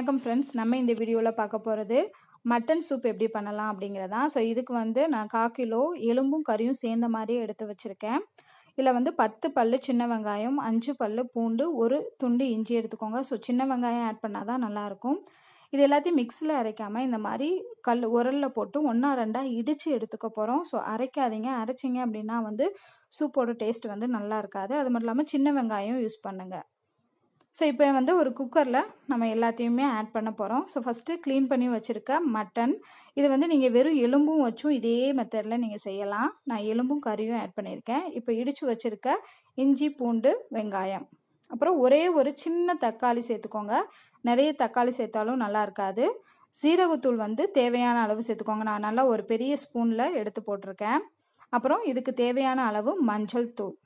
வணக்கம் ஃப்ரெண்ட்ஸ். நம்ம இந்த வீடியோவில் பார்க்க போகிறது மட்டன் சூப் எப்படி பண்ணலாம் அப்படிங்கிறதான். ஸோ இதுக்கு வந்து நான் 1/4 கிலோ எலும்பும் கறியும் சேர்ந்த மாதிரியே எடுத்து வச்சுருக்கேன். இதில் வந்து 10 பல்லு சின்ன வெங்காயம், 5 பல்லு பூண்டு, ஒரு துண்டு இஞ்சி எடுத்துக்கோங்க. ஸோ சின்ன வெங்காயம் ஆட் பண்ணால் தான் நல்லாயிருக்கும். இது எல்லாத்தையும் மிக்ஸில் அரைக்காமல் இந்த மாதிரி உரலில் போட்டு 1-2 இடித்து எடுத்துக்க போகிறோம். ஸோ அரைக்காதீங்க, அரைச்சிங்க அப்படின்னா வந்து சூப்போட டேஸ்ட் வந்து நல்லா இருக்காது. அது மட்டும் இல்லாமல் சின்ன வெங்காயம் யூஸ் பண்ணுங்கள். ஸோ இப்போ வந்து ஒரு குக்கரில் நம்ம எல்லாத்தையுமே ஆட் பண்ண போகிறோம். ஸோ ஃபஸ்ட்டு க்ளீன் பண்ணி வச்சுருக்க மட்டன், இது வந்து நீங்கள் வெறும் எலும்பும் வச்சும் இதே மெத்தடில் நீங்கள் செய்யலாம். நான் எலும்பும் கறியும் ஆட் பண்ணியிருக்கேன். இப்போ இடித்து வச்சுருக்க இஞ்சி, பூண்டு, வெங்காயம், அப்புறம் ஒரே ஒரு சின்ன தக்காளி சேர்த்துக்கோங்க. நிறைய தக்காளி சேர்த்தாலும் நல்லா இருக்காது. சீரகத்தூள் வந்து தேவையான அளவு சேர்த்துக்கோங்க. நான் நல்லா ஒரு பெரிய ஸ்பூனில் எடுத்து போட்டிருக்கேன். அப்புறம் இதுக்கு தேவையான அளவு மஞ்சள் தூள்.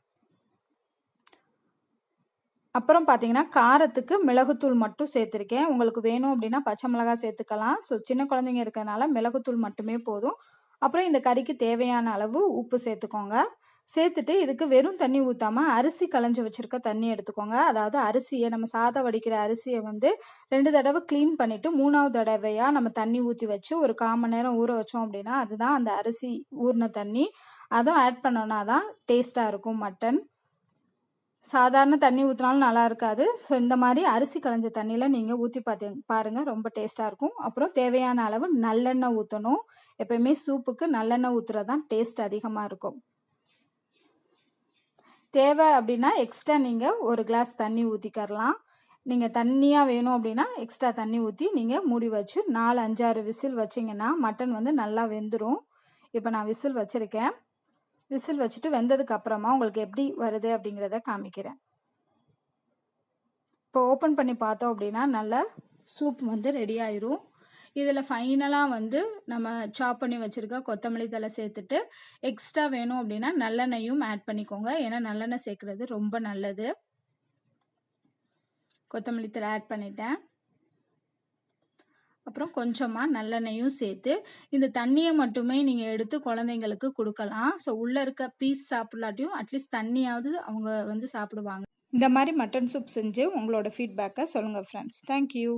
அப்புறம் பார்த்தீங்கன்னா காரத்துக்கு மிளகுத்தூள் மட்டும் சேர்த்துருக்கேன். உங்களுக்கு வேணும் அப்படின்னா பச்சை மிளகாய் சேர்த்துக்கலாம். ஸோ சின்ன குழந்தைங்க இருக்கிறதுனால மிளகுத்தூள் மட்டுமே போதும். அப்புறம் இந்த கறிக்கு தேவையான அளவு உப்பு சேர்த்துக்கோங்க. சேர்த்துட்டு இதுக்கு வெறும் தண்ணி ஊற்றாமல் அரிசி களைஞ்சி வச்சுருக்க தண்ணி எடுத்துக்கோங்க. அதாவது அரிசியை நம்ம சாதம் வடிக்கிற அரிசியை வந்து 2 தடவை க்ளீன் பண்ணிவிட்டு 3வது தடவையாக நம்ம தண்ணி ஊற்றி வச்சு ஒரு 1/4 மணி நேரம் ஊற வச்சோம் அப்படின்னா அதுதான் அந்த அரிசி ஊறின தண்ணி. அதுவும் ஆட் பண்ணோன்னா தான் டேஸ்ட்டாக இருக்கும் மட்டன். சாதாரண தண்ணி ஊற்றினாலும் நல்லா இருக்காது. ஸோ இந்த மாதிரி அரிசி களைஞ்ச தண்ணியில் நீங்கள் ஊற்றி பாருங்கள், ரொம்ப டேஸ்ட்டாக இருக்கும். அப்புறம் தேவையான அளவு நல்லெண்ணெய் ஊற்றணும். எப்பயுமே சூப்புக்கு நல்லெண்ணெய் ஊற்றுறது தான் டேஸ்ட் அதிகமாக இருக்கும். தேவை அப்படின்னா எக்ஸ்ட்ரா நீங்கள் ஒரு கிளாஸ் தண்ணி ஊற்றிக்கரலாம். நீங்கள் தண்ணியாக வேணும் அப்படின்னா எக்ஸ்ட்ரா தண்ணி ஊற்றி நீங்கள் மூடி வச்சு 4-5-6 விசில் வச்சிங்கன்னா மட்டன் வந்து நல்லா வெந்துடும். இப்போ நான் விசில் வச்சுருக்கேன். விசில் வச்சுட்டு வெந்ததுக்கு அப்புறமா உங்களுக்கு எப்படி வருது அப்படிங்கிறத காமிக்கிறேன். இப்போ ஓப்பன் பண்ணி பார்த்தோம் அப்படின்னா நல்லா சூப் வந்து ரெடி ஆயிரும். இதில் ஃபைனலாக வந்து நம்ம சாப் பண்ணி வச்சுருக்க கொத்தமல்லி தழை சேர்த்துட்டு எக்ஸ்ட்ரா வேணும் அப்படின்னா நல்லெண்ணெயும் ஆட் பண்ணிக்கோங்க. ஏன்னா நல்லெண்ணெய் சேர்க்குறது ரொம்ப நல்லது. கொத்தமல்லி தழை ஆட் பண்ணிட்டேன். அப்புறம் கொஞ்சமாக நல்லெண்ணெயும் சேர்த்து இந்த தண்ணியை மட்டுமே நீங்கள் எடுத்து குழந்தைங்களுக்கு கொடுக்கலாம். ஸோ உள்ளே இருக்க பீஸ் சாப்பிட்லாட்டியும் அட்லீஸ்ட் தண்ணியாவது அவங்க வந்து சாப்பிடுவாங்க. இந்த மாதிரி மட்டன் சூப் செஞ்சு உங்களோட ஃபீட்பேக்கை சொல்லுங்கள் ஃப்ரெண்ட்ஸ். தேங்க்யூ.